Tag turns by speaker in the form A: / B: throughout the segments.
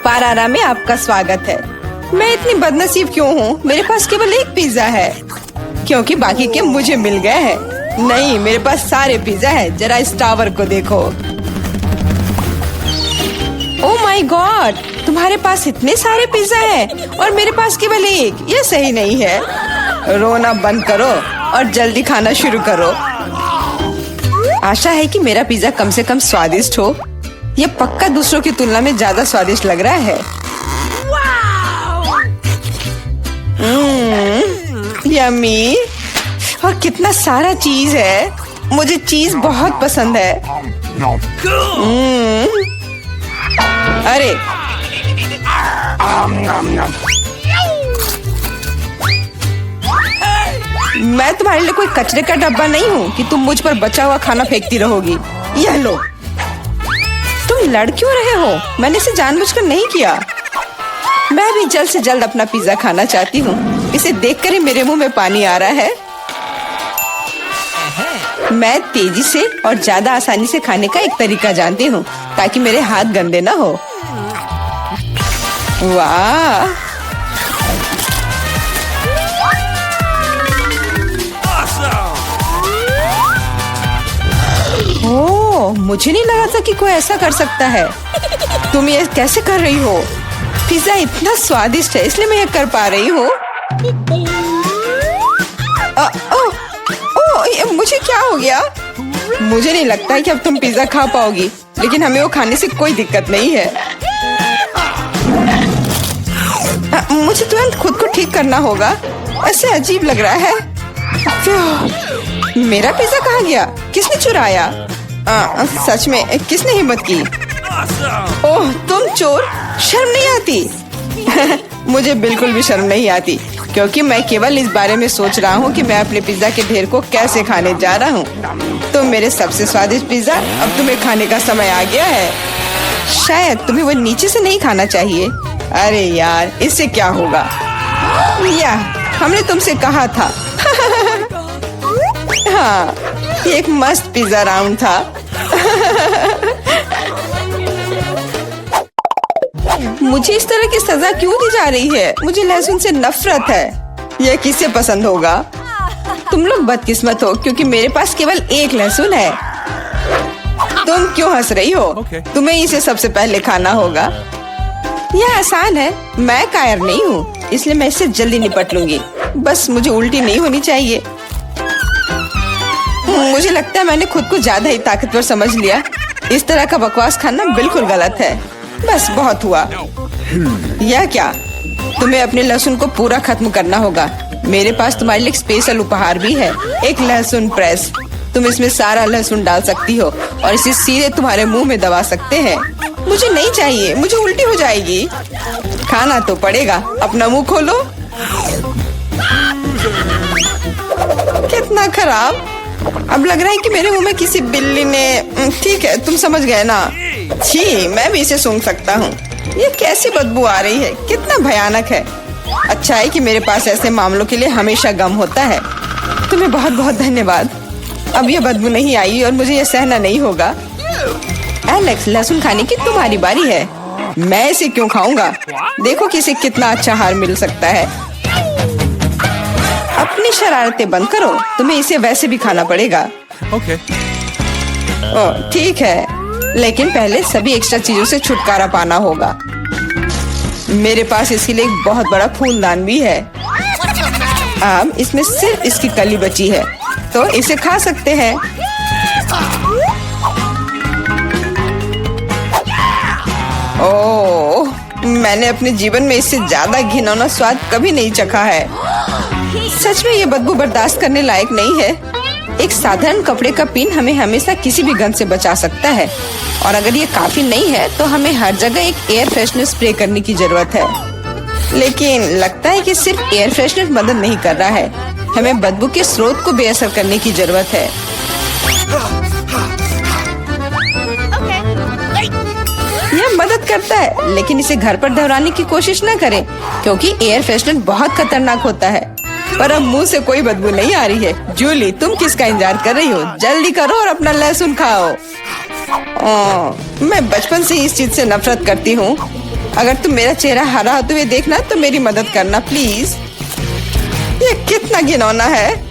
A: पारारा में आपका स्वागत है। मैं इतनी बदनसीब क्यों हूँ? मेरे पास केवल एक पिज्जा है क्योंकि बाकी के मुझे मिल गए हैं। नहीं, मेरे पास सारे पिज्जा है। जरा इस टावर को देखो। ओह माय गॉड, तुम्हारे पास इतने सारे पिज्जा हैं और मेरे पास केवल एक। ये सही नहीं है। रोना बंद करो और जल्दी खाना शुरू करो। आशा है कि मेरा पिज्जा कम से कम स्वादिष्ट हो। ये पक्का दूसरों की तुलना में ज्यादा स्वादिष्ट लग रहा है। यम्मी। और कितना सारा चीज है। मुझे चीज बहुत पसंद है। अरे मैं तुम्हारे लिए कोई कचरे का डब्बा नहीं हूँ कि तुम मुझ पर बचा हुआ खाना फेंकती रहोगी। यह लो। तुम लड़ क्यों रहे हो? मैंने इसे जानबूझकर नहीं किया। मैं भी जल्द से जल्द अपना पिज्जा खाना चाहती हूँ। इसे देखकर ही मेरे मुंह में पानी आ रहा है। मैं तेजी से और ज्यादा आसानी से खाने का एक तरीका जानती हूँ ताकि मेरे हाथ गंदे ना हो। वाह, ओह, मुझे नहीं लगा था कि कोई ऐसा कर सकता है। तुम ये कैसे कर रही हो? पिज्जा इतना स्वादिष्ट है इसलिए मैं ये कर पा रही हूँ। मुझे क्या हो गया? मुझे नहीं लगता है कि अब तुम पिज्जा खा पाओगी, लेकिन हमें वो खाने से कोई दिक्कत नहीं है। मुझे तुरंत खुद को ठीक करना होगा। ऐसे अजीब लग रहा है। मेरा पिज्जा कहाँ गया? किसने चुराया? सच में किसने हिम्मत की? ओह, तुम चोर! शर्म नहीं आती? मुझे बिल्कुल भी शर्म नहीं आती क्योंकि मैं केवल इस बारे में सोच रहा हूँ कि मैं अपने पिज्जा के ढेर को कैसे खाने जा रहा हूँ। तो मेरे सबसे स्वादिष्ट पिज्जा अब तुम्हें खाने का समय आ गया है। शायद तुम्हें वो नीचे से नहीं खाना चाहिए। अरे यार, इससे क्या होगा? या हमने तुमसे कहा था। हाँ, ये एक मस्त पिज्जा राउंड था। मुझे इस तरह की सजा क्यों दी जा रही है? मुझे लहसुन से नफरत है। यह किसे पसंद होगा? तुम लोग बदकिस्मत हो क्योंकि मेरे पास केवल एक लहसुन है। तुम क्यों हंस रही हो? तुम्हें इसे सबसे पहले खाना होगा। यह आसान है। मैं कायर नहीं हूँ, इसलिए मैं इससे जल्दी निपट लूंगी। बस मुझे उल्टी नहीं होनी चाहिए। मुझे लगता है मैंने खुद को ज्यादा ही ताकतवर समझ लिया। इस तरह का बकवास खाना बिल्कुल गलत है। बस बहुत हुआ। यह क्या? तुम्हें अपने लहसुन को पूरा खत्म करना होगा। मेरे पास तुम्हारे लिए एक स्पेशल उपहार भी है, एक लहसुन प्रेस। तुम इसमें सारा लहसुन डाल सकती हो और इसे सीधे तुम्हारे मुंह में दबा सकते हैं। मुझे नहीं चाहिए, मुझे उल्टी हो जाएगी। खाना तो पड़ेगा। अपना मुंह खोलो। कितना खराब। अब लग रहा है कि मेरे मुंह में किसी बिल्ली ने। ठीक है, तुम समझ गए ना? छी, मैं भी इसे सूंघ सकता हूँ। ये कैसी बदबू आ रही है? कितना भयानक है। अच्छा है कि मेरे पास ऐसे मामलों के लिए हमेशा गम होता है। तुम्हें बहुत बहुत धन्यवाद। अब ये बदबू नहीं आई और मुझे ये सहना नहीं होगा। एलेक्स, लहसुन खाने की तुम्हारी बारी है। मैं इसे क्यों खाऊंगा? देखो कि इसे कितना अच्छा आहार मिल सकता है। अपनी शरारतें बंद करो। तुम्हें इसे वैसे भी खाना पड़ेगा। ओह, ठीक है, लेकिन पहले सभी एक्स्ट्रा चीजों से छुटकारा पाना होगा। मेरे पास इसके लिए एक बहुत बड़ा फूलदान भी है। अब इसमें सिर्फ इसकी कली बची है, तो इसे खा सकते हैं। ओह, मैंने अपने जीवन में इससे ज्यादा घिनौना स्वाद कभी नहीं चखा है। सच में ये बदबू बर्दाश्त करने लायक नहीं है। एक साधारण कपड़े का पिन हमें हमेशा किसी भी गंध से बचा सकता है, और अगर ये काफी नहीं है तो हमें हर जगह एक एयर फ्रेशनर स्प्रे करने की जरूरत है। लेकिन लगता है कि सिर्फ एयर फ्रेशनर मदद नहीं कर रहा है। हमें बदबू के स्रोत को बेअसर करने की जरूरत है। यह मदद करता है, लेकिन इसे घर पर दोहराने की कोशिश न करें क्योंकि एयर फ्रेशनर बहुत खतरनाक होता है। पर अब मुंह से कोई बदबू नहीं आ रही है। जूली, तुम किसका इंतजार कर रही हो? जल्दी करो और अपना लहसुन खाओ। मैं बचपन से ही इस चीज से नफरत करती हूँ। अगर तुम मेरा चेहरा हरा होते हुए देखना तो मेरी मदद करना प्लीज। ये कितना घिनौना है।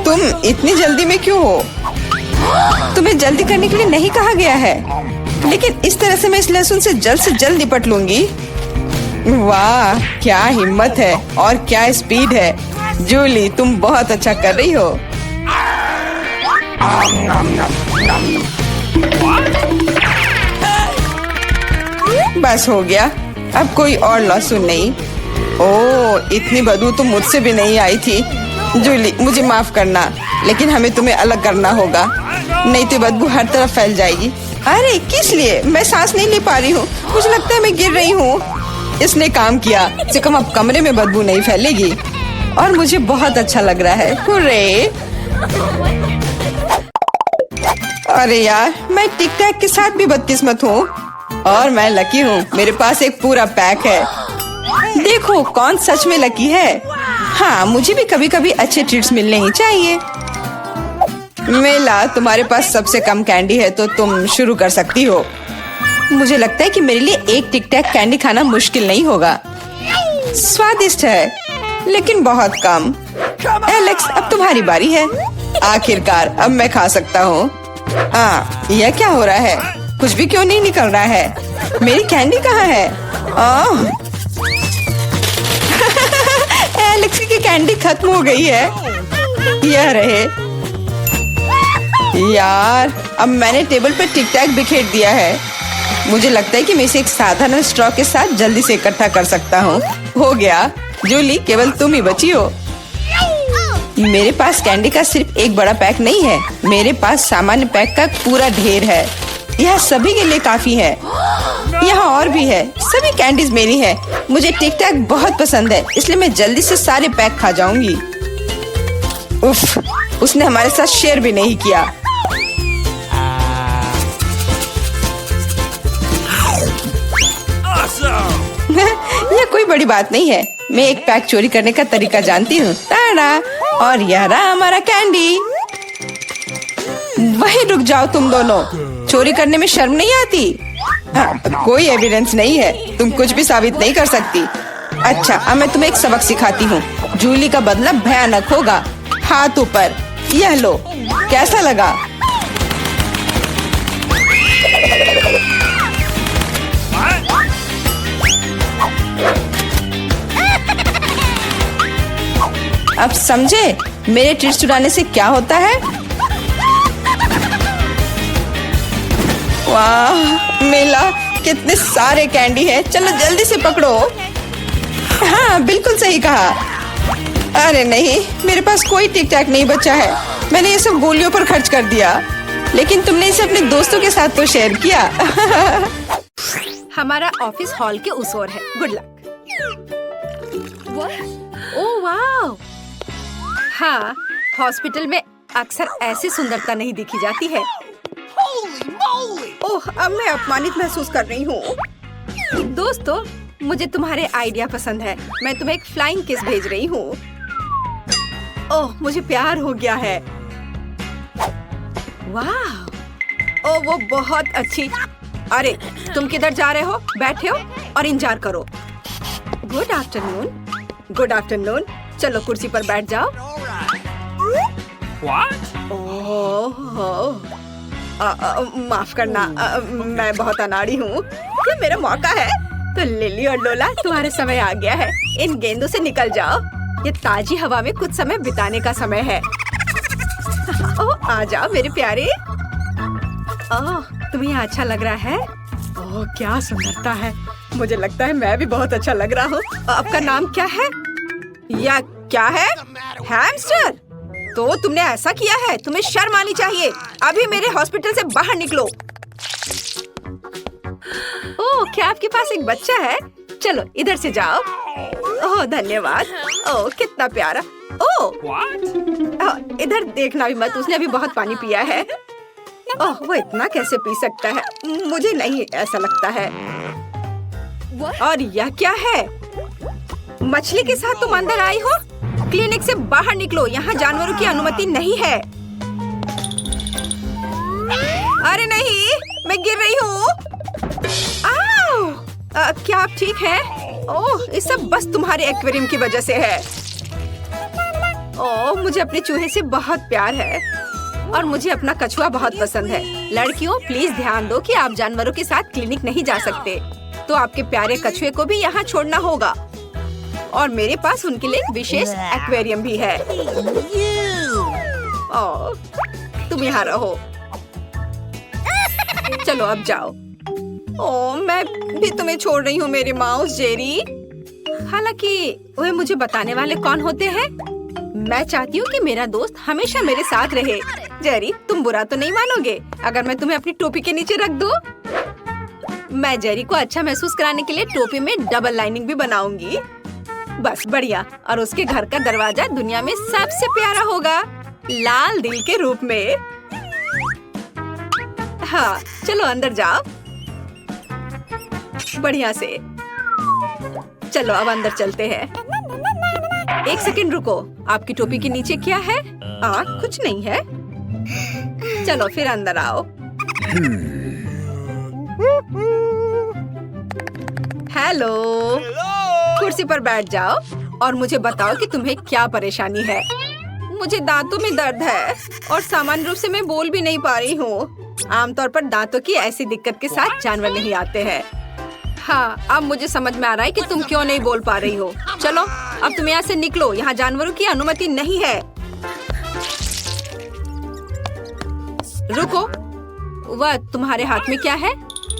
A: तुम इतनी जल्दी में क्यों हो? तुम्हें जल्दी करने के लिए नहीं कहा गया है, लेकिन इस तरह से मैं इस लहसुन से जल्द निपट लूंगी। वाह, क्या हिम्मत है और क्या स्पीड है। जूली, तुम बहुत अच्छा कर रही हो। बस हो गया, अब कोई और लहसुन नहीं। ओह, इतनी बदबू तो मुझसे भी नहीं आई थी। जूली, मुझे माफ करना, लेकिन हमें तुम्हें अलग करना होगा, नहीं तो बदबू हर तरफ फैल जाएगी। अरे किस लिए? मैं सांस नहीं ले पा रही हूँ, मुझे लगता है मैं गिर रही हूँ। इसने काम किया, से कम अब कमरे में बदबू नहीं फैलेगी और मुझे बहुत अच्छा लग रहा है। हुर्रे! अरे यार, मैं टिक टैक के साथ भी बदकिस्मत हूँ और मैं लकी हूँ, मेरे पास एक पूरा पैक है। देखो कौन सच में लकी है। हाँ, मुझे भी कभी कभी अच्छे ट्रीट्स मिलने ही चाहिए। मेला, तुम्हारे पास सबसे कम कैंडी है तो तुम शुरू कर सकती हो। मुझे लगता है कि मेरे लिए एक टिक टैक कैंडी खाना मुश्किल नहीं होगा। स्वादिष्ट है, लेकिन बहुत कम। एलेक्स, अब तुम्हारी बारी है। आखिरकार अब मैं खा सकता हूँ। यह क्या हो रहा है? कुछ भी क्यों नहीं निकल रहा है? मेरी कैंडी कहाँ है? एलेक्स की कैंडी खत्म हो गई है। यह रहे। यार, अब मैंने टेबल पर टिक टैक बिखेर दिया है। मुझे लगता है कि मैं इसे एक साधारण स्ट्रॉ के साथ जल्दी से इकट्ठा कर सकता हूँ। हो गया। जूली, केवल तुम ही बची हो। मेरे पास कैंडी का सिर्फ एक बड़ा पैक नहीं है, मेरे पास सामान्य पैक का पूरा ढेर है। यह सभी के लिए काफी है। यहाँ और भी है। सभी कैंडीज मेरी है। मुझे टिक टैक बहुत पसंद है, इसलिए मैं जल्दी से सारे पैक खा जाऊंगी। उफ, उसने हमारे साथ शेयर भी नहीं किया। यह कोई बड़ी बात नहीं है, मैं एक पैक चोरी करने का तरीका जानती हूँ। और यह रहा हमारा कैंडी। वहीं रुक जाओ तुम दोनों, चोरी करने में शर्म नहीं आती? कोई एविडेंस नहीं है, तुम कुछ भी साबित नहीं कर सकती। अच्छा, अब मैं तुम्हें एक सबक सिखाती हूँ। जूली का बदला भयानक होगा। हाथ ऊपर। यह लो, कैसा लगा? अब समझे मेरे ट्रीट्स चुराने से क्या होता है? वाह मेला, कितने सारे कैंडी है। चलो जल्दी से पकड़ो। हाँ, बिल्कुल सही कहा। अरे नहीं, मेरे पास कोई टिक टैक नहीं बचा है। मैंने ये सब गोलियों पर खर्च कर दिया, लेकिन तुमने इसे अपने दोस्तों के साथ तो शेयर किया।
B: हमारा ऑफिस हॉल के उस ओर है। Good luck. ओह वाह! हाँ, हॉस्पिटल में अक्सर ऐसी सुंदरता नहीं देखी जाती है। ओह, अब मैं अपमानित महसूस कर रही हूँ। दोस्तों, मुझे तुम्हारे आइडिया पसंद है। मैं तुम्हें एक फ्लाइंग किस भेज रही हूँ। ओह, मुझे प्यार हो गया है। वाह! ओह, वो बहुत अच्छी। अरे, तुम किधर जा रहे हो? बैठे हो और इंतजार करो। Good afternoon. Good afternoon. चलो कुर्सी पर बैठ जाओ। ओह, माफ करना, मैं बहुत अनाड़ी हूँ। ये मेरा मौका है। तो लिली और लोला, तुम्हारा समय आ गया है। इन गेंदों से निकल जाओ। ये ताजी हवा में कुछ समय बिताने का समय है। ओह, आ जाओ मेरे प्यारे। ओह, तुम्हें अच्छा लग रहा है? ओह, क्या सुंदरता है। मुझे लगता है मैं भी बहुत अच्छा लग रहा हूँ। आपका नाम क्या है? या क्या है? हैमस्टर? तो तुमने ऐसा किया है, तुम्हें शर्म आनी चाहिए। अभी मेरे हॉस्पिटल से बाहर निकलो। ओह, क्या आपके पास एक बच्चा है? चलो इधर से जाओ। ओह, धन्यवाद। ओह, कितना प्यारा। ओह, इधर देखना भी मत, उसने अभी बहुत पानी पिया है। ओह, वो इतना कैसे पी सकता है? मुझे नहीं ऐसा लगता है। और यह क्या है? मछली के साथ तुम अंदर आई हो? क्लिनिक से बाहर निकलो, यहाँ जानवरों की अनुमति नहीं है। अरे नहीं, मैं गिर रही हूँ। क्या आप ठीक हैं? ओह, ये सब बस तुम्हारे एक्वेरियम की वजह से है। ओह, मुझे अपने चूहे से बहुत प्यार है और मुझे अपना कछुआ बहुत पसंद है। लड़कियों, प्लीज ध्यान दो कि आप जानवरों के साथ क्लिनिक नहीं जा सकते, तो आपके प्यारे कछुए को भी यहाँ छोड़ना होगा। और मेरे पास उनके लिए एक विशेष एक्वेरियम भी है। ओह, तुम यहाँ रहो। चलो अब जाओ। ओह, मैं भी तुम्हें छोड़ रही हूँ मेरे माउस जेरी। हालांकि वे मुझे बताने वाले कौन होते हैं? मैं चाहती हूँ कि मेरा दोस्त हमेशा मेरे साथ रहे। जेरी, तुम बुरा तो नहीं मानोगे अगर मैं तुम्हें अपनी टोपी के नीचे रख दूँ? मैं जेरी को अच्छा महसूस कराने के लिए टोपी में डबल लाइनिंग भी बनाऊंगी। बस बढ़िया। और उसके घर का दरवाजा दुनिया में सबसे प्यारा होगा, लाल दिल के रूप में। हाँ, चलो अंदर जाओ। बढ़िया से। चलो अब अंदर चलते हैं। एक सेकंड रुको, आपकी टोपी के नीचे क्या है? कुछ नहीं है। चलो फिर अंदर आओ। हेलो, कुर्सी पर बैठ जाओ और मुझे बताओ कि तुम्हें क्या परेशानी है। मुझे दांतों में दर्द है और सामान्य रूप से मैं बोल भी नहीं पा रही हूँ। आमतौर पर दांतों की ऐसी दिक्कत के साथ जानवर नहीं आते हैं। हाँ, अब मुझे समझ में आ रहा है कि तुम क्यों नहीं बोल पा रही हो। चलो अब तुम यहाँ से निकलो, यहाँ जानवरों की अनुमति नहीं है। रुको, वह तुम्हारे हाथ में क्या है?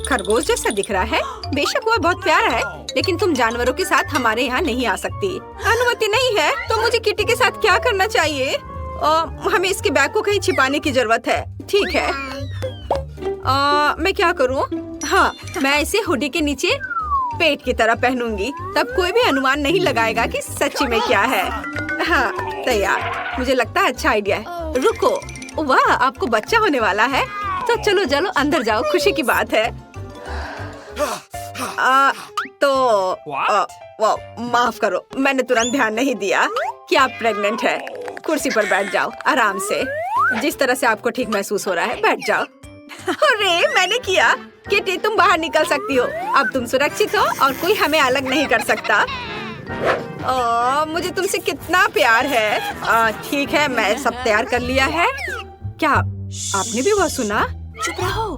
B: खरगोश जैसा दिख रहा है। बेशक वह बहुत प्यारा है, लेकिन तुम जानवरों के साथ हमारे यहाँ नहीं आ सकती। अनुमति नहीं है तो मुझे किटी के साथ क्या करना चाहिए? हमें इसके बैग को कहीं छिपाने की जरूरत है। ठीक है, मैं क्या करूँ? हाँ, मैं इसे हुडी के नीचे पेट की तरह पहनूंगी, तब कोई भी अनुमान नहीं लगाएगा कि सच्ची में क्या है। हाँ, तैयार। मुझे लगता है अच्छा आइडिया है। रुको, वाह, आपको बच्चा होने वाला है। तो चलो चलो अंदर जाओ, खुशी की बात है। माफ करो, मैंने तुरंत ध्यान नहीं दिया कि आप प्रेग्नेंट है। कुर्सी पर बैठ जाओ आराम से, जिस तरह से आपको ठीक महसूस हो रहा है। बैठ जाओ। अरे मैंने किया। किटी, तुम बाहर निकल सकती हो। अब तुम सुरक्षित हो और कोई हमें अलग नहीं कर सकता। मुझे तुमसे कितना प्यार है। ठीक है, मैं सब तैयार कर लिया है। क्या आपने भी वो सुना? चुप रहो।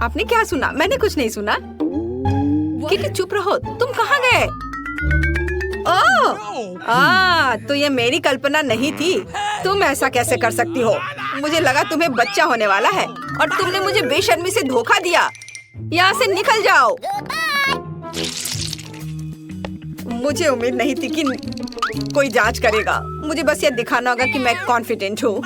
B: आपने क्या सुना? मैंने कुछ नहीं सुना। किटी चुप रहो। तुम कहाँ गए? तो ये मेरी कल्पना नहीं थी। तुम ऐसा कैसे कर सकती हो? मुझे लगा तुम्हें बच्चा होने वाला है और तुमने मुझे बेशर्मी से धोखा दिया। यहाँ से निकल जाओ। मुझे उम्मीद नहीं थी कि कोई जांच करेगा। मुझे बस ये दिखाना होगा कि मैं कॉन्फिडेंट हूँ।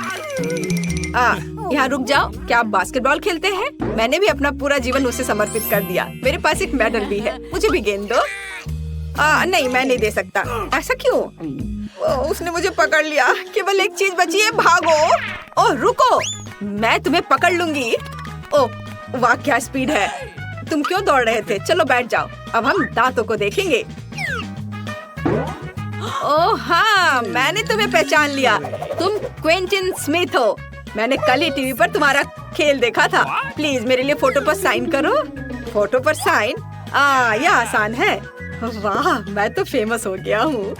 B: यहाँ रुक जाओ। क्या आप बास्केटबॉल खेलते हैं? मैंने भी अपना पूरा जीवन उसे समर्पित कर दिया। मेरे पास एक मेडल भी है। मुझे भी गेंद दो। नहीं, मैं नहीं दे सकता। ऐसा क्यों? उसने मुझे पकड़ लिया। केवल एक चीज बची है, भागो। ओह रुको, मैं तुम्हें पकड़ लूंगी। ओह वाह, क्या स्पीड है। तुम क्यों दौड़ रहे थे? चलो बैठ जाओ, अब हम दांतों को देखेंगे। ओह हाँ, मैंने तुम्हें पहचान लिया। तुम क्विंटन स्मिथ हो। मैंने कल ही टीवी पर तुम्हारा खेल देखा था। प्लीज मेरे लिए फोटो पर साइन करो। फोटो पर साइन? यह आसान है। वाह, मैं तो फेमस हो गया हूँ।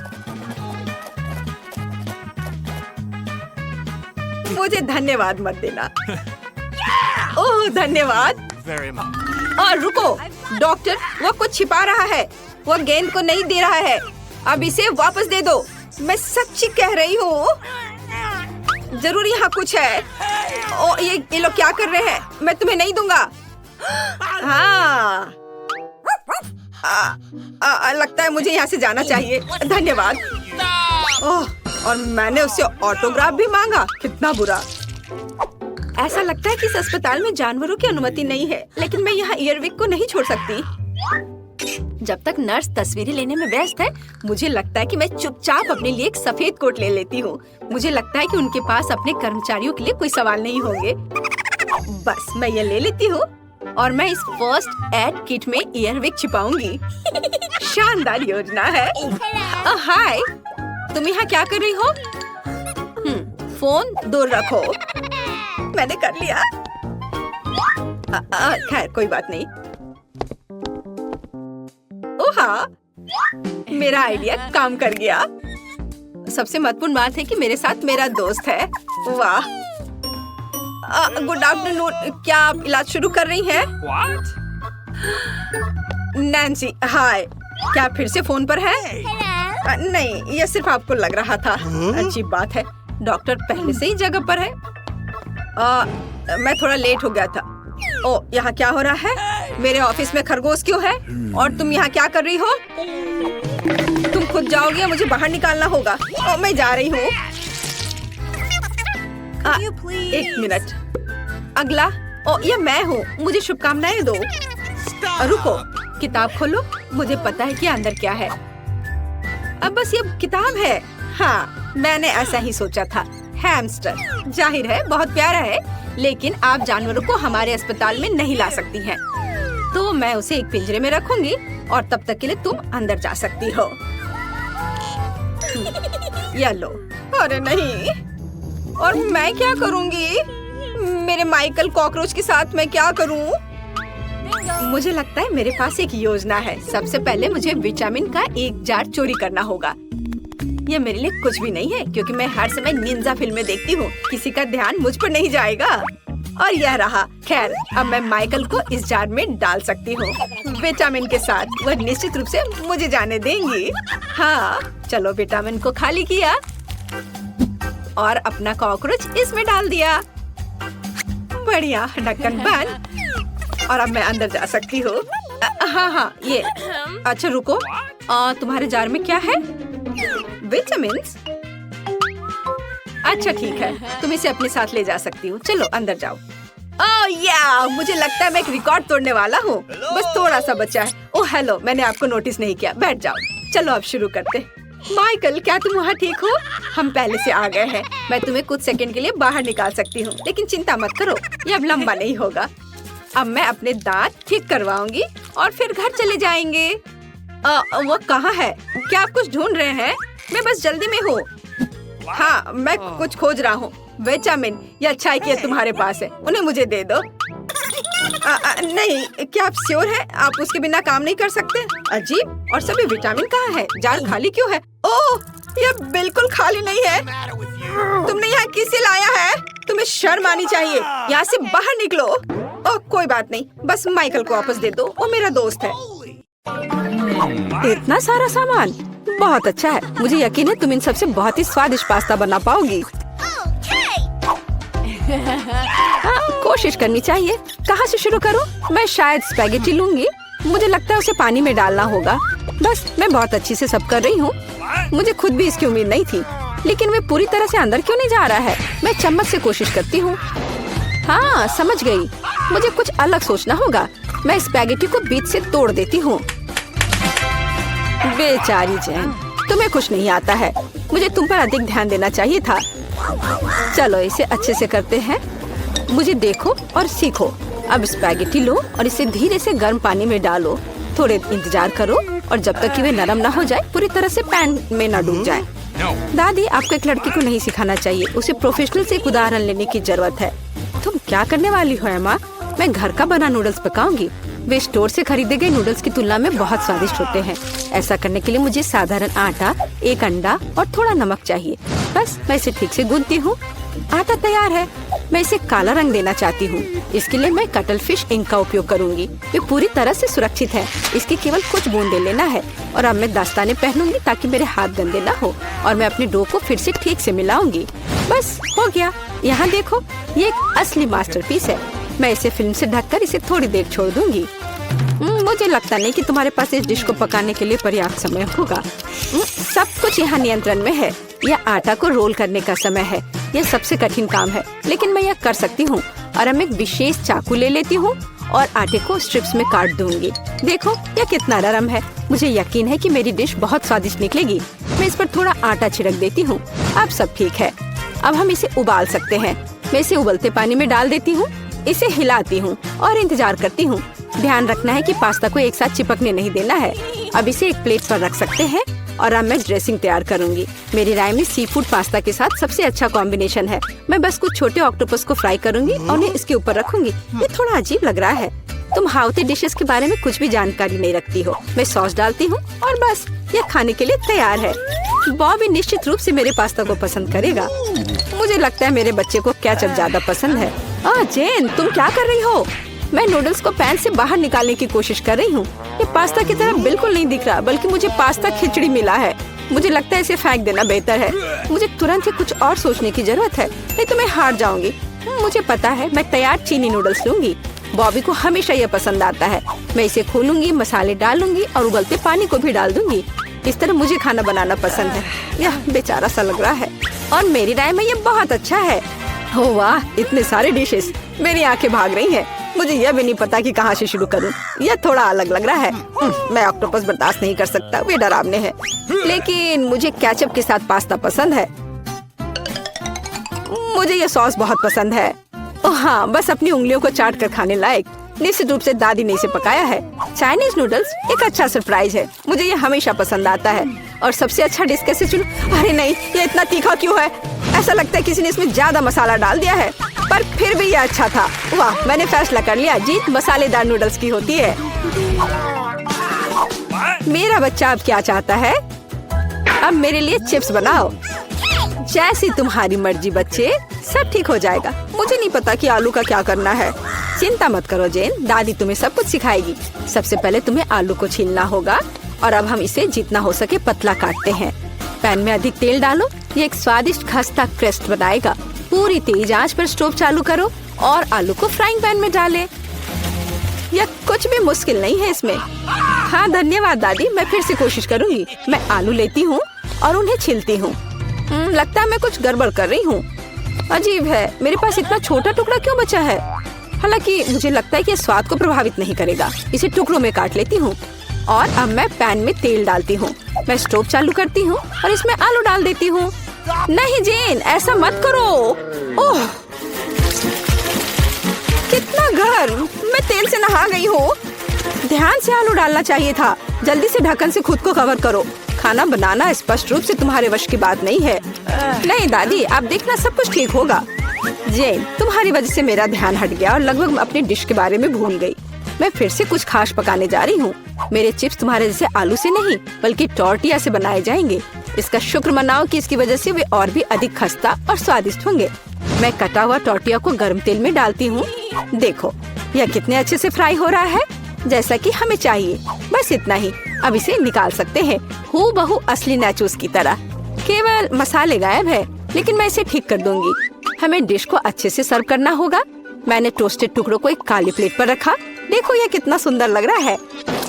B: मुझे धन्यवाद मत देना। ओह धन्यवाद। और रुको, डॉक्टर, वो कुछ छिपा रहा है। वो गेंद को नहीं दे रहा है। अब इसे वापस दे दो। मैं सच्ची कह रही हूँ। जरूर यहाँ कुछ है। ओ ये लोग क्या कर रहे हैं? मैं तुम्हें नहीं दूंगा। हाँ, लगता है मुझे यहाँ से जाना चाहिए। धन्यवाद। ओह, और मैंने उससे ऑटोग्राफ भी मांगा। कितना बुरा। ऐसा लगता है कि इस अस्पताल में जानवरों की अनुमति नहीं है, लेकिन मैं यहाँ ईयरविक को नहीं छोड़ सकती। जब तक नर्स तस्वीरें लेने में व्यस्त है, मुझे लगता है कि मैं चुपचाप अपने लिए एक सफेद कोट ले लेती हूँ। मुझे लगता है कि उनके पास अपने कर्मचारियों के लिए कोई सवाल नहीं होंगे। बस मैं ये ले लेती हूँ और मैं इस फर्स्ट एड किट में ईयरविक छिपाऊंगी। शानदार योजना है। हाय, तुम यहाँ क्या कर रही हो? फोन दूर रखो। मैंने कर लिया। खैर कोई बात नहीं। ओह हाँ, मेरा आइडिया काम कर गया। सबसे महत्वपूर्ण बात है कि मेरे साथ मेरा दोस्त है। वाह। Good afternoon. क्या आप इलाज शुरू कर रही हैं? नैन्सी, हाय। क्या आप फिर से फोन पर है? नहीं, यह सिर्फ आपको लग रहा था। अच्छी बात है, डॉक्टर पहले से ही जगह पर है। मैं थोड़ा लेट हो गया था। ओ, यहाँ क्या हो रहा है? मेरे ऑफिस में खरगोश क्यों है? और तुम यहाँ क्या कर रही हो? तुम खुद जाओगी या मुझे बाहर निकालना होगा? ओ, मैं जा रही हूँ। एक मिनट। अगला। ओ, ये मैं हूँ। मुझे शुभकामनाएं दो। रुको, किताब खोलो। मुझे पता है कि अंदर क्या है। अब बस ये किताब है। हाँ, मैंने ऐसा ही सोचा था। हैमस्टर, जाहिर है बहुत प्यारा है, लेकिन आप जानवरों को हमारे अस्पताल में नहीं ला सकती हैं। तो मैं उसे एक पिंजरे में रखूंगी और तब तक के लिए तुम अंदर जा सकती हो। या लो। अरे नहीं। और मैं क्या करूंगी? मेरे माइकल कॉकरोच के साथ मैं क्या करूं? मुझे लगता है मेरे पास एक योजना है। सबसे पहले मुझे विटामिन का एक जार चोरी करना होगा। ये मेरे लिए कुछ भी नहीं है, क्योंकि मैं हर समय निंजा फिल्में देखती हूँ। किसी का ध्यान मुझ पर नहीं जाएगा। और यह रहा। खैर, अब मैं माइकल को इस जार में डाल सकती हूँ विटामिन के साथ। वह निश्चित रूप से मुझे जाने देंगी। हाँ, चलो विटामिन को खाली किया और अपना कॉकरोच इसमें डाल दिया। बढ़िया, ढक्कन बंद। और अब मैं अंदर जा सकती हूँ। हाँ, ये। अच्छा रुको, तुम्हारे जार में क्या है? विटामिन्स? अच्छा ठीक है, तुम इसे अपने साथ ले जा सकती हो। चलो अंदर जाओ। ओह या, मुझे लगता है मैं एक रिकॉर्ड तोड़ने वाला हूँ। बस थोड़ा सा बचा है। ओह हेलो, मैंने आपको नोटिस नहीं किया। बैठ जाओ। चलो अब शुरू करते हैं। माइकल, क्या तुम वहाँ ठीक हो? हम पहले से आ गए हैं। मैं तुम्हें कुछ सेकंड के लिए बाहर निकाल सकती हूँ, लेकिन चिंता मत करो, ये अब लंबा नहीं होगा। अब मैं अपने दांत ठीक करवाऊंगी और फिर घर चले जाएंगे। वो कहाँ है? क्या आप कुछ ढूंढ रहे हैं? मैं बस जल्दी में हूँ। हाँ, मैं कुछ खोज रहा हूँ। विटामिन, ये अच्छा है कि तुम्हारे पास है। उन्हें मुझे दे दो। नहीं, क्या आप श्योर हैं? आप उसके बिना काम नहीं कर सकते? अजीब। और सभी विटामिन कहाँ है? जार खाली क्यों है? ओह, ये बिल्कुल खाली नहीं है। तुमने यहाँ किसे लाया है? तुम्हें शर्म आनी चाहिए। यहाँ से बाहर निकलो। ओह, कोई बात नहीं, बस माइकल को वापस दे दो। वो मेरा दोस्त है। इतना सारा सामान, बहुत अच्छा है। मुझे यकीन है तुम इन सबसे बहुत ही स्वादिष्ट पास्ता बना पाओगी। कोशिश करनी चाहिए। कहाँ से शुरू करूँ? मैं शायद स्पैगेटी लूंगी। मुझे लगता है उसे पानी में डालना होगा। बस, मैं बहुत अच्छी से सब कर रही हूँ। मुझे खुद भी इसकी उम्मीद नहीं थी, लेकिन वे पूरी तरह से अंदर क्यों नहीं जा रहा है? मैं चम्मच से कोशिश करती हूँ। हाँ, समझ गई। मुझे कुछ अलग सोचना होगा। मैं स्पैगेटी को बीच से तोड़ देती हूँ। बेचारी जैन, तुम्हें कुछ नहीं आता है। मुझे तुम पर अधिक ध्यान देना चाहिए था। चलो इसे अच्छे से करते हैं। मुझे देखो और सीखो। अब स्पैगेटी लो और इसे धीरे से गर्म पानी में डालो। थोड़े इंतजार करो और जब तक कि वे नरम ना हो जाए, पूरी तरह से पैन में न डूब जाए। दादी, आपको एक लड़की को नहीं सिखाना चाहिए। उसे प्रोफेशनल से एक उदाहरण लेने की जरूरत है। तुम क्या करने वाली हो एमा? मैं घर का बना नूडल्स पकाऊंगी। वे स्टोर से खरीदे गए नूडल्स की तुलना में बहुत स्वादिष्ट होते हैं। ऐसा करने के लिए मुझे साधारण आटा, एक अंडा और थोड़ा नमक चाहिए। बस, मैं इसे ठीक से गूंथती हूँ। आटा तैयार है। मैं इसे काला रंग देना चाहती हूँ। इसके लिए मैं कटल फिश इंक का उपयोग करूँगी। ये पूरी तरह से सुरक्षित है। इसकी केवल कुछ बूंदे लेना है। और अब मैं दस्ताने पहनूंगी ताकि मेरे हाथ गंदे ना हो। और मैं अपने डो को फिर से ठीक से मिलाऊंगी। बस हो गया। यहाँ देखो, ये एक असली मास्टरपीस है। मैं इसे फिल्म से ढककर इसे थोड़ी देर छोड़ दूंगी। मुझे लगता नहीं कि तुम्हारे पास इस डिश को पकाने के लिए पर्याप्त समय होगा। सब कुछ यहाँ नियंत्रण में है। यह आटा को रोल करने का समय है। यह सबसे कठिन काम है, लेकिन मैं यह कर सकती हूँ। और अब एक विशेष चाकू ले लेती हूँ और आटे को स्ट्रिप्स में काट दूंगी। देखो, यह कितना नरम है। मुझे यकीन है कि मेरी डिश बहुत स्वादिष्ट निकलेगी। मैं इस पर थोड़ा आटा छिड़क देती हूँ। अब सब ठीक है। अब हम इसे उबाल सकते हैं। मैं इसे उबलते पानी में डाल देती हूँ। इसे हिलाती हूँ और इंतजार करती हूँ। ध्यान रखना है कि पास्ता को एक साथ चिपकने नहीं देना है। अब इसे एक प्लेट पर रख सकते हैं और अब मैं ड्रेसिंग तैयार करूंगी। मेरी राय में सी फूड पास्ता के साथ सबसे अच्छा कॉम्बिनेशन है। मैं बस कुछ छोटे ऑक्टोपस को फ्राई करूंगी और उन्हें इसके ऊपर रखूंगी। ये थोड़ा अजीब लग रहा है। तुम हाउती डिशेस के बारे में कुछ भी जानकारी नहीं रखती हो। मैं सॉस डालती हूँ और बस यह खाने के लिए तैयार है। बॉबी निश्चित रूप से मेरे पास्ता को पसंद करेगा। मुझे लगता है मेरे बच्चे को केचप ज्यादा पसंद है। जेन, तुम क्या कर रही हो? मैं नूडल्स को पैन से बाहर निकालने की कोशिश कर रही हूँ। ये पास्ता की तरह बिल्कुल नहीं दिख रहा, बल्कि मुझे पास्ता खिचड़ी मिला है। मुझे लगता है इसे फेंक देना बेहतर है। मुझे तुरंत ही कुछ और सोचने की जरूरत है, नहीं तो मैं हार जाऊंगी। मुझे पता है, मैं तैयार चीनी नूडल्स लूंगी। बॉबी को हमेशा ये पसंद आता है। मैं इसे खोलूंगी, मसाले डालूंगी और उबलते पानी को भी डाल दूंगी। इस तरह मुझे खाना बनाना पसंद है। यह बेचारा सा लग रहा है और मेरी राय में ये बहुत अच्छा है। ओह वाह, इतने सारे डिशेस, मेरी आंखें भाग रही हैं। मुझे यह भी नहीं पता कि कहाँ से शुरू करूं। यह थोड़ा अलग लग रहा है। मैं ऑक्टोपस बर्दाश्त नहीं कर सकता, वे डरावने हैं। लेकिन मुझे केचप के साथ पास्ता पसंद है। मुझे यह सॉस बहुत पसंद है। ओह हाँ, बस अपनी उंगलियों को चाट कर खाने लायक। निश्चित रूप से दादी ने इसे पकाया है। चाइनीज नूडल्स एक अच्छा सरप्राइज है। मुझे ये हमेशा पसंद आता है। और सबसे अच्छा डिश कैसे चुनूं? अरे नहीं, ये इतना तीखा क्यों है? ऐसा लगता है किसी ने इसमें ज्यादा मसाला डाल दिया है, पर फिर भी ये अच्छा था। वाह, मैंने फैसला कर लिया, जीत मसालेदार नूडल्स की होती है। मेरा बच्चा अब क्या चाहता है? अब मेरे लिए चिप्स बनाओ। जैसी तुम्हारी मर्जी बच्चे, सब ठीक हो जाएगा। मुझे नहीं पता कि आलू का क्या करना है। चिंता मत करो जेन, दादी तुम्हें सब कुछ सिखाएगी। सबसे पहले तुम्हें आलू को छीलना होगा और अब हम इसे जितना हो सके पतला काटते हैं। पैन में अधिक तेल डालो, ये एक स्वादिष्ट खस्ता क्रेस्ट बनाएगा। पूरी तेज आंच पर स्टोव चालू करो और आलू को फ्राइंग पैन में डालें। यह कुछ भी मुश्किल नहीं है इसमें। हाँ धन्यवाद दादी, मैं फिर से कोशिश करूंगी। मैं आलू लेती हूँ और उन्हें छीलती हूँ। लगता है मैं कुछ गड़बड़ कर रही हूँ। अजीब है, मेरे पास इतना छोटा टुकड़ा क्यों बचा है? हालांकि मुझे लगता है कि स्वाद को प्रभावित नहीं करेगा। इसे टुकड़ों में काट लेती हूँ और अब मैं पैन में तेल डालती हूँ। मैं स्टोव चालू करती हूँ और इसमें आलू डाल देती हूँ। नहीं जेन, ऐसा मत करो। ओह, कितना गर्म! मैं तेल से नहा गई हूँ। ध्यान से आलू डालना चाहिए था। जल्दी से ढक्कन से खुद को कवर करो। खाना बनाना स्पष्ट रूप से तुम्हारे वश की बात नहीं है। नहीं दादी, आप देखना, सब कुछ ठीक होगा। जेन, तुम्हारी वजह से मेरा ध्यान हट गया और लगभग अपने डिश के बारे में भूल गई। मैं फिर से कुछ खास पकाने जा रही हूँ। मेरे चिप्स तुम्हारे जैसे आलू से नहीं, बल्कि टॉर्टिया से बनाए जाएंगे। इसका शुक्र मनाओ कि इसकी वजह से वे और भी अधिक खस्ता और स्वादिष्ट होंगे। मैं कटा हुआ टॉर्टिया को गर्म तेल में डालती हूँ। देखो, यह कितने अच्छे से फ्राई हो रहा है, जैसा कि हमें चाहिए। बस इतना ही, अब इसे निकाल सकते हैं। हूबहू असली नाचोस की तरह। केवल मसाले गायब है, लेकिन मैं इसे ठीक कर दूंगी। हमें डिश को अच्छे से सर्व करना होगा। मैंने टोस्टेड टुकड़ों को एक काली प्लेट पर रखा। देखो, यह कितना सुंदर लग रहा है।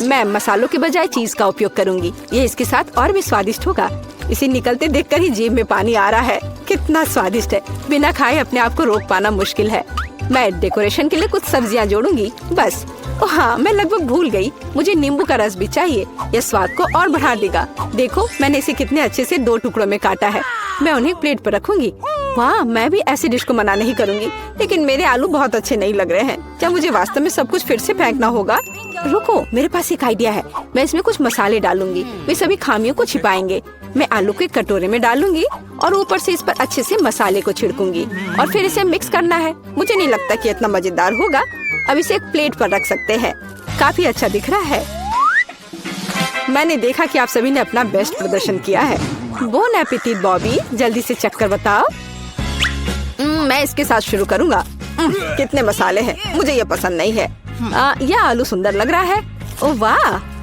B: मैं मसालों के बजाय चीज का उपयोग करूंगी। ये इसके साथ और भी स्वादिष्ट होगा। इसे निकलते देखकर ही जीभ में पानी आ रहा है। कितना स्वादिष्ट है, बिना खाए अपने आप को रोक पाना मुश्किल है। मैं डेकोरेशन के लिए कुछ सब्जियां जोड़ूंगी बस। ओह हाँ, मैं लगभग भूल गई, मुझे नींबू का रस भी चाहिए। यह स्वाद को और बढ़ा देगा। देखो, मैंने इसे कितने अच्छे से 2 टुकड़ों में काटा है। मैं उन्हें प्लेट पर रखूंगी। वाह, मैं भी ऐसी डिश को मना नहीं करूंगी, लेकिन मेरे आलू बहुत अच्छे नहीं लग रहे हैं। क्या मुझे वास्तव में सब कुछ फिर से फेंकना होगा? रुको, मेरे पास एक आइडिया है। मैं इसमें कुछ मसाले डालूंगी, वे सभी खामियों को छिपाएंगे। मैं आलू को एक कटोरे में डालूंगी और ऊपर से इस पर अच्छे से मसाले को छिड़कूंगी और फिर इसे मिक्स करना है। मुझे नहीं लगता कि इतना मजेदार होगा। अब इसे एक प्लेट पर रख सकते हैं। काफी अच्छा दिख रहा है। मैंने देखा कि आप सभी ने अपना बेस्ट प्रदर्शन किया है। बोन एपेटिट बॉबी, जल्दी से चख कर बताओ। मैं इसके साथ शुरू करूंगा। कितने मसाले हैं, मुझे ये पसंद नहीं है। यह आलू सुंदर लग रहा है। ओह वाह,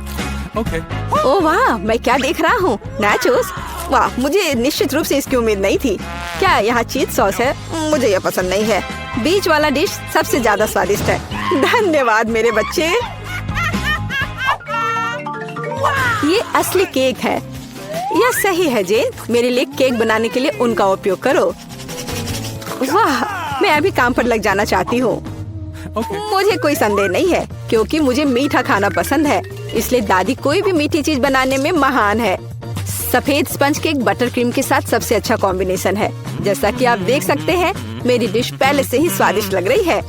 B: ओह वाह, मैं क्या देख रहा हूँ? नाचोस। वाह, मुझे निश्चित रूप से इसकी उम्मीद नहीं थी। क्या यहाँ चीज सॉस है? मुझे यह पसंद नहीं है। बीच वाला डिश सबसे ज्यादा स्वादिष्ट है। धन्यवाद मेरे बच्चे। ये असली केक है। यह सही है जेन, मेरे लिए केक बनाने के लिए उनका उपयोग करो। वाह, मैं अभी काम पर लग जाना चाहती हूँ। मुझे कोई संदेह नहीं है, क्योंकि मुझे मीठा खाना पसंद है। इसलिए दादी कोई भी मीठी चीज बनाने में महान है। सफेद स्पंज केक बटर क्रीम के साथ सबसे अच्छा कॉम्बिनेशन है। जैसा कि आप देख सकते हैं, मेरी डिश पहले से ही स्वादिष्ट लग रही है।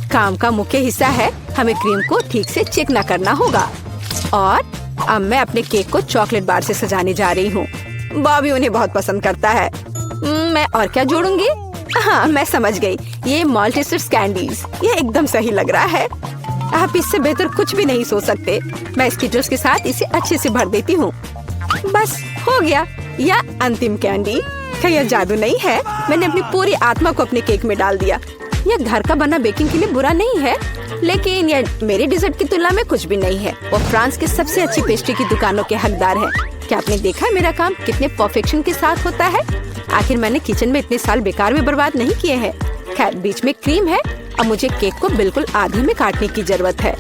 B: काम का मुख्य हिस्सा है, हमें क्रीम को ठीक से चिकना करना होगा और अब मैं अपने केक को चॉकलेट बार से सजाने जा रही हूँ। बॉबी उन्हें बहुत पसंद करता है। मैं और क्या जोड़ूंगी? हाँ, मैं समझ गई। ये मल्टीस्टार्स कैंडीज, ये एकदम सही लग रहा है। आप इससे बेहतर कुछ भी नहीं सोच सकते। मैं स्किटल्स के साथ इसे अच्छे से भर देती हूँ। बस हो गया। यह अंतिम कैंडी। क्या यह जादू नहीं है? मैंने अपनी पूरी आत्मा को अपने केक में डाल दिया। यह घर का बना बेकिंग के लिए बुरा नहीं है, लेकिन यह मेरे डिजर्ट की तुलना में कुछ भी नहीं है। वो फ्रांस के सबसे अच्छी पेस्ट्री की दुकानों के हकदार है। क्या आपने देखा है मेरा काम कितने परफेक्शन के साथ होता है? आखिर मैंने किचन में इतने साल बेकार में बर्बाद नहीं किए हैं। खैर, बीच में क्रीम है। अब मुझे केक को बिल्कुल आधी में काटने की जरूरत है।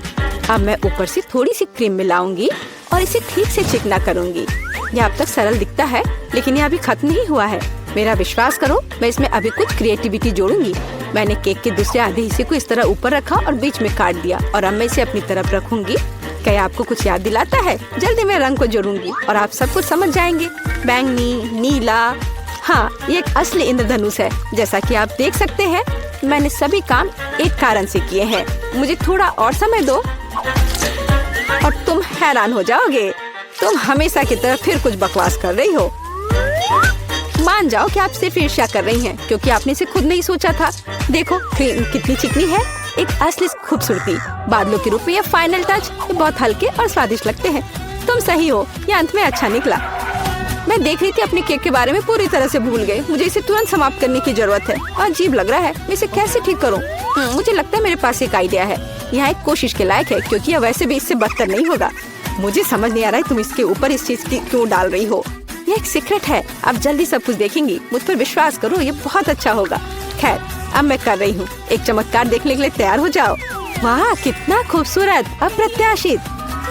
B: अब मैं ऊपर से थोड़ी सी क्रीम मिलाऊंगी और इसे ठीक से चिकना करूंगी। यह अब तक सरल दिखता है, लेकिन यह अभी खत्म नहीं हुआ है। मेरा विश्वास करो, मैं इसमें अभी कुछ क्रिएटिविटी जोड़ूंगी। मैंने केक के दूसरे आधे हिस्से को इस तरह ऊपर रखा और बीच में काट दिया, और अब मैं इसे अपनी तरफ रखूंगी। क्या आपको कुछ याद दिलाता है? जल्दी मैं रंग को जोड़ूंगी और आप सब कुछ समझ जाएंगे। बैंगनी, नीला। हाँ, ये एक असली इंद्रधनुष है। जैसा कि आप देख सकते हैं, मैंने सभी काम एक कारण से किए हैं। मुझे थोड़ा और समय दो और तुम हैरान हो जाओगे। तुम हमेशा की तरह फिर कुछ बकवास कर रही हो। मान जाओ कि आप सिर्फ ईर्ष्या कर रही हैं, क्योंकि आपने इसे खुद नहीं सोचा था। देखो क्रीम कितनी चिकनी है, एक असली खूबसूरती। बादलों के रूप में ये फाइनल टच। ये बहुत हल्के और स्वादिष्ट लगते हैं। तुम सही हो, ये अंत में अच्छा निकला। मैं देख रही थी अपने केक के बारे में पूरी तरह से भूल गई। मुझे इसे तुरंत समाप्त करने की जरूरत है। अजीब लग रहा है, मैं इसे कैसे ठीक करूं? मुझे लगता है मेरे पास एक आइडिया है। यह एक कोशिश के लायक है, क्योंकि यह वैसे भी इससे बदतर नहीं होगा। मुझे समझ नहीं आ रहा है तुम इसके ऊपर इस चीज की क्यों डाल रही हो। ये एक सीक्रेट है। आप जल्दी सब कुछ देखेंगी। मुझ पर विश्वास करो, ये बहुत अच्छा होगा। खैर, अब मैं कर रही हूँ। एक चमत्कार देखने के लिए तैयार हो जाओ। वाह, कितना खूबसूरत, अप्रत्याशित।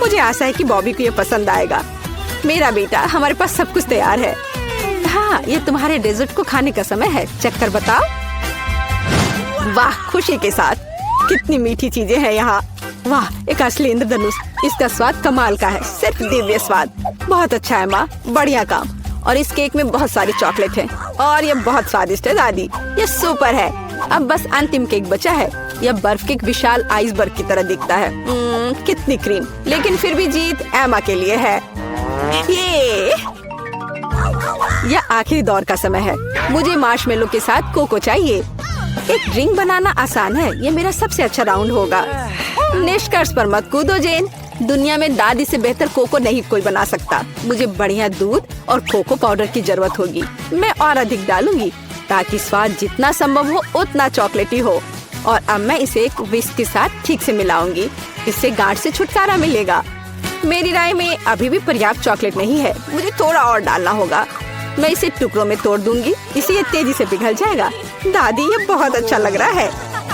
B: मुझे आशा है कि बॉबी को ये पसंद आएगा। मेरा बेटा, हमारे पास सब कुछ तैयार है। हाँ, ये तुम्हारे डेजर्ट को खाने का समय है। चेक कर बताओ। वाह, खुशी के साथ। कितनी मीठी चीजें हैं यहाँ। वाह, एक असली इंद्रधनुष। इसका स्वाद कमाल का है, सिर्फ दिव्य स्वाद। बहुत अच्छा है माँ, बढ़िया काम। और इस केक में बहुत सारी चॉकलेट है और ये बहुत स्वादिष्ट है दादी। ये सुपर है। अब बस अंतिम केक बचा है। यह बर्फ के एक विशाल आइसबर्ग की तरह दिखता है। कितनी क्रीम, लेकिन फिर भी जीत एमा के लिए है। यह आखिरी दौर का समय है। मुझे मार्शमेलो के साथ कोको चाहिए। एक ड्रिंक बनाना आसान है। ये मेरा सबसे अच्छा राउंड होगा। निष्कर्ष पर मत कूदो जेन। दुनिया में दादी से बेहतर कोको नहीं कोई बना सकता। मुझे बढ़िया दूध और कोको पाउडर की जरूरत होगी। मैं और अधिक डालूंगी ताकि स्वाद जितना संभव हो उतना चॉकलेटी हो। और अब मैं इसे एक विस्क के साथ ठीक से मिलाऊंगी। इससे गांठ से छुटकारा मिलेगा। मेरी राय में अभी भी पर्याप्त चॉकलेट नहीं है। मुझे थोड़ा और डालना होगा। मैं इसे टुकड़ों में तोड़ दूंगी, इससे ये तेजी से पिघल जाएगा। दादी, ये बहुत अच्छा लग रहा है।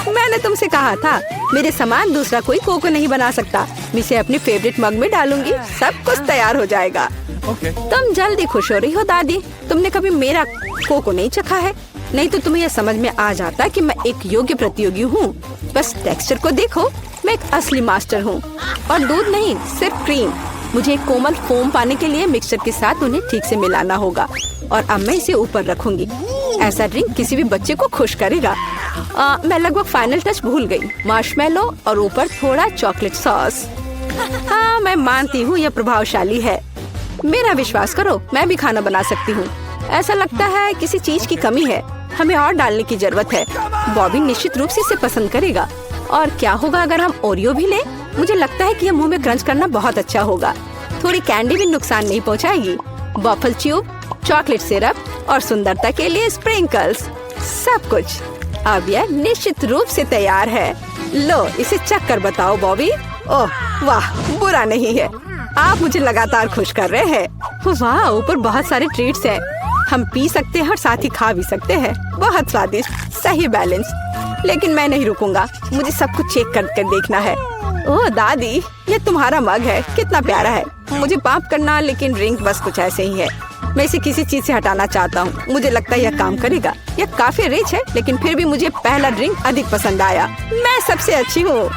B: मैंने तुमसे कहा था, मेरे समान दूसरा कोई कोको नहीं बना सकता। मैं इसे अपने फेवरेट मग में डालूंगी। सब कुछ तैयार हो जाएगा। तुम जल्दी खुश हो रही हो दादी। तुमने कभी मेरा कोको नहीं चखा है, नहीं तो तुम्हें यह समझ में आ जाता कि मैं एक योग्य प्रतियोगी हूँ। बस टेक्सचर को देखो, मैं एक असली मास्टर हूँ। और दूध नहीं, सिर्फ क्रीम। मुझे एक कोमल फोम पाने के लिए मिक्सचर के साथ उन्हें ठीक से मिलाना होगा। और अब मैं इसे ऊपर रखूंगी। ऐसा ड्रिंक किसी भी बच्चे को खुश करेगा। मैं लगभग फाइनल टच भूल गई। मार्शमेलो और ऊपर थोड़ा चॉकलेट सॉस। हाँ, मैं मानती हूँ यह प्रभावशाली है। मेरा विश्वास करो, मैं भी खाना बना सकती हूँ। ऐसा लगता है किसी चीज की कमी है। हमें और डालने की जरूरत है। बॉबी निश्चित रूप से इसे पसंद करेगा। और क्या होगा अगर हम ओरियो भी लें? मुझे लगता है कि यह मुंह में क्रंच करना बहुत अच्छा होगा। थोड़ी कैंडी भी नुकसान नहीं पहुंचाएगी। वॉफल ट्यूब, चॉकलेट सिरप और सुंदरता के लिए स्प्रिंकल्स, सब कुछ। अब यह निश्चित रूप से तैयार है। लो, इसे चख कर बताओ बॉबी। ओह वाह, बुरा नहीं है। आप मुझे लगातार खुश कर रहे हैं। वाह, ऊपर बहुत सारे ट्रीट्स हैं। हम पी सकते हैं और साथ ही खा भी सकते हैं। बहुत स्वादिष्ट, सही बैलेंस। लेकिन मैं नहीं रुकूंगा। मुझे सब कुछ चेक कर देखना है। ओह दादी, ये तुम्हारा मग है, कितना प्यारा है। मुझे माफ करना, लेकिन ड्रिंक बस कुछ ऐसे ही है। मैं इसे किसी चीज से हटाना चाहता हूँ। मुझे लगता है यह काम करेगा। यह काफी रिच है, लेकिन फिर भी मुझे पहला ड्रिंक अधिक पसंद आया। मैं सबसे अच्छी हूँ।